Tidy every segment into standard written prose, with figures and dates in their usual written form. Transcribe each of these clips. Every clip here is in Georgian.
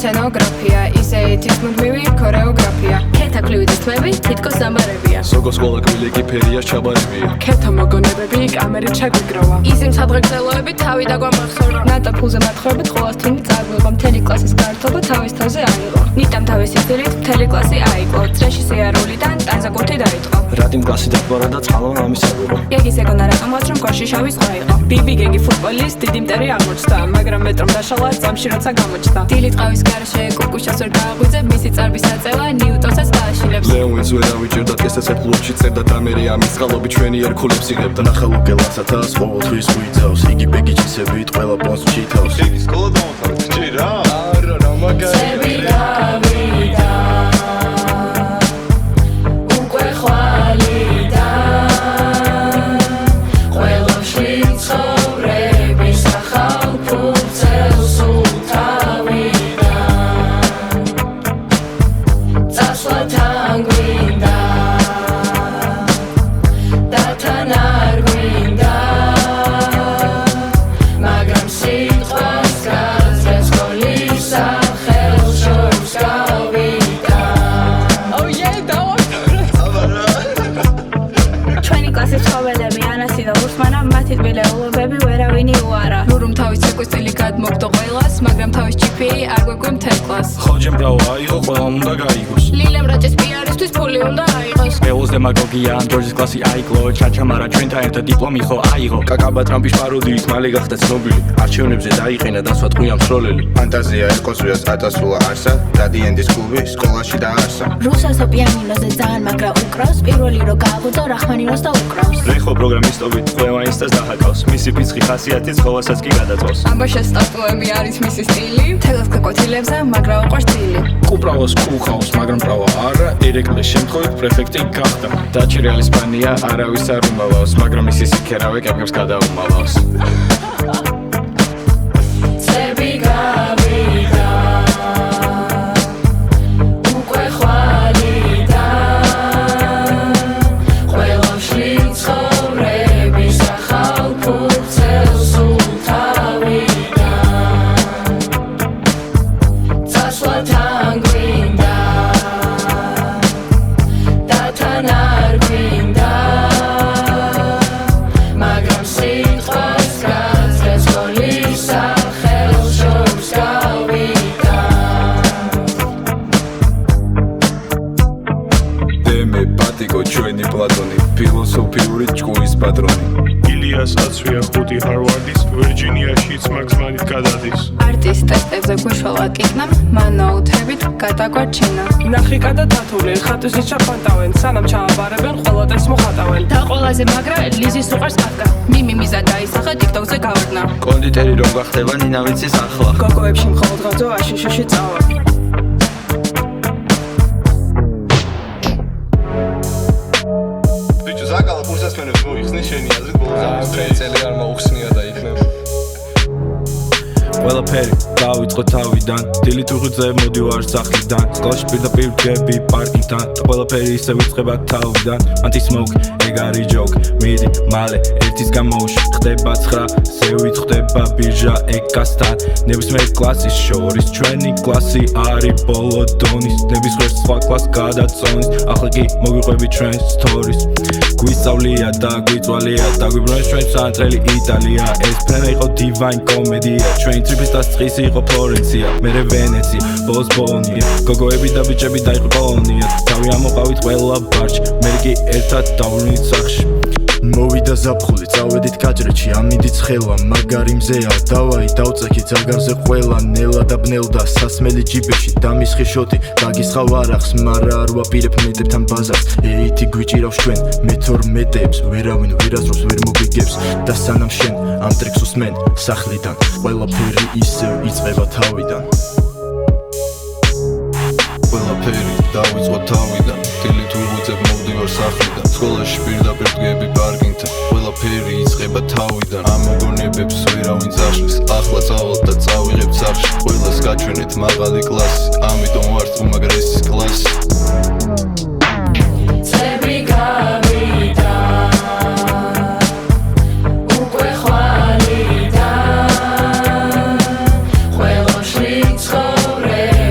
სცენოგრაფია, ისე ეთის მუდმივი ქორეოგრაფია. ქეთაკლივიძის თმები თითქოს ზამბარებია. სოგოს ყველა კვილი კი ფერიას ჩაბარებია. ქეთა მოგონებები კამერით შეგვიგროვა. იზიმ სადღეგრძელოები თავი დაგვამახსოვრა. ნატა ფულზე მათხრობით ყოველთვინი წარგვიღო. მთელი კლასის გართობა თავის თავზე აიღო. ნიტამ თავისი სtildeით მთელი კლასი აიკლო. წრეში სიარულიდან ტანზაკუთი დაიწყო. რატიმ კლასი დაბარა და წყალო ამის აგურო. გეგის ეგონა რატომღაც რომ გვარში შავი სხვა იყო. ბიბი გეგი ფუტბოლის დიდი მტერი აღმოჩნდა, მაგრამ მეტრომ დაშალა წამში როცა გამოჩნდა. დილით ყავის გარეშე კუკუშას ვერ გააღვიძებ, მისი წარბის აწევა ნიუტონსაც დააშილებს. ლეონს ვერ ავიჭერდა ესეც კლუბში წერდა და მე ამის წყალობით ჩვენი ერქულებს იღებდა. ნახალუგელაცათას ყოველთვის ღვიძავს, იგი ბეგიჩისებით ყველა პონს ჩითავს. იგი სკოლა დამთავრდა ჯი რა? არა რა მაგარი. მოგდო ყველას, მაგრამ თავის ჭიფი არ გვეკვი მთელ კლასს. ხოჯემ ბრავა აიღო, ყველამ უნდა გაიგოს. ლილემ რაჭის პიარისთვის ფული უნდა აიღოს. ეულს დემაგოგია, ჯორჯის კლასი აიკლო, ჩაჩამარა ჩვენთან ერთად დიპლომი ხო აიღო. კაკაბა ტრამპის პაროდიით მალე გახდა ცნობილი. არჩევნებზე დაიყენა დასვა ტყვია მსროლელი. ფანტაზია ეკოსვიას ატასულა არსა, დადიენდის კლუბი სკოლაში დაარსა. რუსასო პიანინოზე ძალიან მაგრა უკრავს, პირველი რო გააღვიძო რახმანინოს და უკრავს. რეხო პროგრამისტობით ყველა ინსტას დაჰაკავს, მისი ფიცხი ხასიათი ცხოვასაც კი გადაწვავს. ამბაშას სტატუები არის მისი სტილი, თელას კაკოთილებზე მაგრა უყვარს წილი. კუპრავას კუხავს, მაგრამ პრავა არა, ერეკლეს შემთხვევით პრეფექტი გახდა. დაჩირიალის ფანია, არავის არ უმალავს, მაგრამ ის ისიქერავე კეპკებს გადაუმალავს. ჩვენი პლატონი, ფილოსოფიური ჭკუის პატრონი. ილიას აცვია 5 ჰარვარდის, ვირჯინიაშიც მაქსმანით გადადის. არტის ტესტებზე გვიშველა კიკნამ, მანაუთებით გადაგვარჩინა. ნახიკა და თათული, ხატვისის ჩახვანტავენ, სანამ ჩააბარებენ, ყველა ტესტს მოხატავენ. და ყველაზე მაგრა ლიზის უყარს კაფკა. მიმიმიზა დაისახა ტიკტოკზე გავარდნა. კონდიტერი რომ გახდება ნინავიცის ახლა. გოგოებში მხოლოდ ღაძო აშიშოში წავა. ზაკალა კურსასმენებს მოიხსნი შენი აზრით ბოლოს ამის წელი არ მოუხსნია და იქნება ყველაფერი დავიწყო თავიდან, დილით უხუძე მოდივარ სახლიდან, სკოლაში პირდაპირ ვდგები პარკინგთან და ყველაფერი ისე ვიწყება თავიდან. ანტისმოუკ, ეგ არის ჯოკ, მიდი მალე ერთის გამოვში, ხდება 9, ზევით ხდება ბირჟა ეკასთან. ნებისმიერ კლასის შორის ჩვენი კლასი არის ბოლო დონის, ნებისმიერ სხვა კლასს გადაწონის, ახლა კი მოგიყვები ჩვენს სტორის. გვისწავლია და გვიწვალია და გვიბრუნებს ჩვენ სანტრელი იტალია. ეს ფრენა იყო დივაინ კომედია, ჩვენი ტრიპის და წყისი იყო ფლორენცია, მერე ვენეცია, ბოლოს ბოლონია, გოგოები და ბიჭები დაიყო კოლონია. თავი ამოყავით ყველა ბარში, მერე კი ერთად დავრუნით სახში. მოვიდა ზაფხული, წავედით გაჭრეთში, ამიდით ხელა, მაგარი მზეა, დავაი დავწექით ზაგარზე ყველა, ნელა და ბნელდა, სასმელი ჯიბეში, დამისხი შოტი, გაგისხავ არახს, მარა არ ვაპირებ მეტებთან ბაზარს, ეითი გვიჭირავს ჩვენ, მე-12-ებს, ვერავინ ვირაზრობს, ვერ მოგიგებს, და სანამ შენ ამ ტრიქს უსმენ, სახლიდან, ყველაფერი ისევ იწყება თავიდან. ყველაფერი დავიწყო თავიდან, დილით ვიღვიძებ მოვდივარ სახლიდან, სკოლაში პირდაპირ ვდგები პარკინგთან, ყველაფერი იწყება თავიდან. ამ მოგონებებს ვერავინ წაშლის, ახლა წავალ და წავიღებ სახში, ყველას გაჩვენეთ მაღალი კლასი, ამიტომ ვართ უმაგრესი კლასი. Well, I'm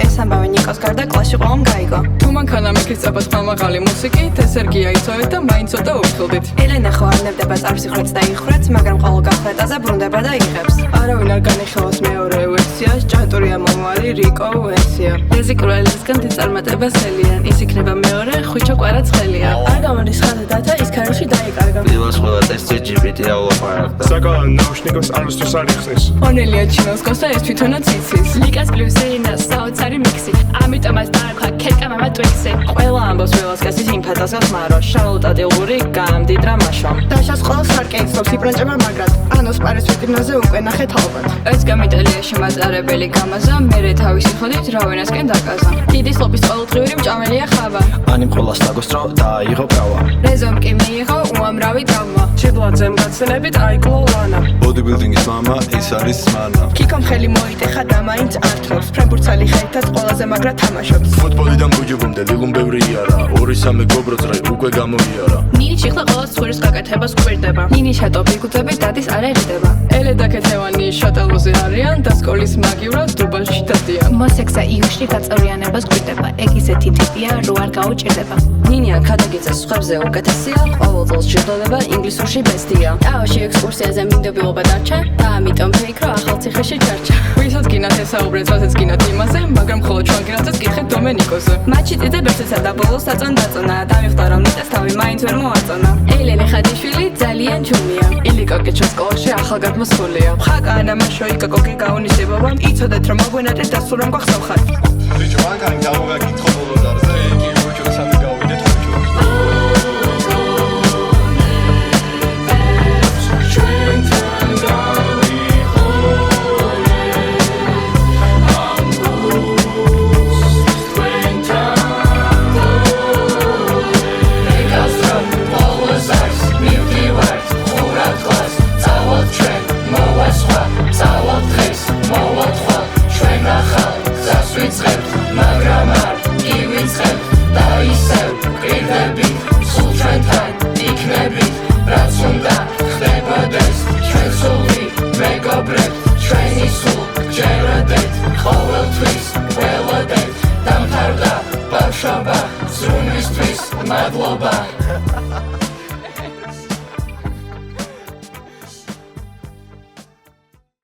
ეს ამბავი ნიკოს გარდა კლასში ყველამ გაიგო თუ მანქანა მიქრისწაფად ხმამაღალი მუსიკით ეს ერგია იცოვეთ და მაინც ცოტა უხილდით ელენა ხო არ ნებდება წარსიხრეთს და იხრეთს მაგრამ ყოველ გახვრეტაზე ბრუნდება და იღებს არავინ არ განიხილავს მეორე ვერსიას ჭანტურია მომავალი რიკო ვერსია დეზიკრუელისგან დიწარმატებასელიან ის იქნება მეორე ხვიჩო კვარაც ხელია არ გამოდის ხალხი დათა ის ქაროში დაიკარგა პირველს ყველა ტესტი GPT აულაპარაკდა საკალან ნაუშნიკოს არასდროს არ იხსნის ონელია ჩინოსკოს და ეს თვითონაც იცის ლიკას პლუს ინას საოცარი მიქსი ამიტომაც დაარქვა ქეთკა მამა ტვიქსი ყველა ამბობს ველას გასის იმ ფათასას მარო შარლოტატილური გამდიდრა მაშო დაშას ყოველს არ კეიცნობს იპრანჭება მაგრად ანოს პარის ვიტრინაზე უკვე ნახეთ ალბათ ეს გამიტელიაში მაწარებელი გამაზა მერე თავისი ხოდით რავენასკენ დაკაზა დიდი სლოპის ყოველდღიური მჭამელია ხავა ანიმ ყოლას დაგოსტრო და აიღო კავა რეზომ კი მიიღო უამრავი ტრავმა ჩიბლაძემ გაცნებით აიკლო ლანა ბოდიბილდინგის მამა ის არის მანა კიკომ ხელი მოიტეხა და მაინც ართმობს ფრენბურთელი ხელითაც ყველაზე მაგრა თამაშობს ფუტბოლიდან ბუჯობამდე ლიღუმ ბევრი იარა 2-3 გობრო წრე უკვე გამოიარა ნინი ჩიხლა ყოველს ცხვირის გაკეთებას გვირდება ნინი შატო ბიგუძები დადის არ ერიდება ელე და ქეთევანი შატალუზე არიან და სკოლის მაგივრად დუბალში დადიან მოსექსა იუში გაწევრიანებას გვირდება ეგ ისეთი ტიპია რო არ გაუჭირდება ნინია ქადაგიწეს სხვებზე უკეთესია ყოველ წელს ჯილდოვდება ინგლისურში ბესტია ტაოში ექსკურსიაზე მინდობილობა დარჩა და ამიტომ ფიქრო ახალ ციხეში ჩარჩა ვისაც გინათ ესაუბრეთ რასაც გინათ იმაზე მაგრამ ხოლო ჩვენ გინათაც გითხეთ დომენიკოზე მაჩი წიძე ბერსეცა და ბოლოს დაწონდა დამიხტა რომ ნიტას თავი მაინც ვერ მოაწონა ელენე ხადიშვილი ძალიან ჯუმია ილიკა კეჩოს სკოლაში ახალგაზრდასულია ხაკა ანამაშო იკაკოკი გაუნიშებობა იცოდეთ რომ მოგვენაჭეთ და სულ რომ გვახსოვხარ ბიჭო მანქანი გავაგაკითხო ბოლო დარზე იგი ბიჭო სამი გავიდეთ ბიჭო მაგრამ არ ივიწყებ და ისევ ყირდებით სულ ჩვენთან იქნებით რაც უნდა ხდებოდეს ჩვენ სული მეგობრებ ჩვენი სულ გჯეროდეთ ყოველთვის ველოდეთ დამთავრდა ბავშვობა ზრუნვისთვის მადლობა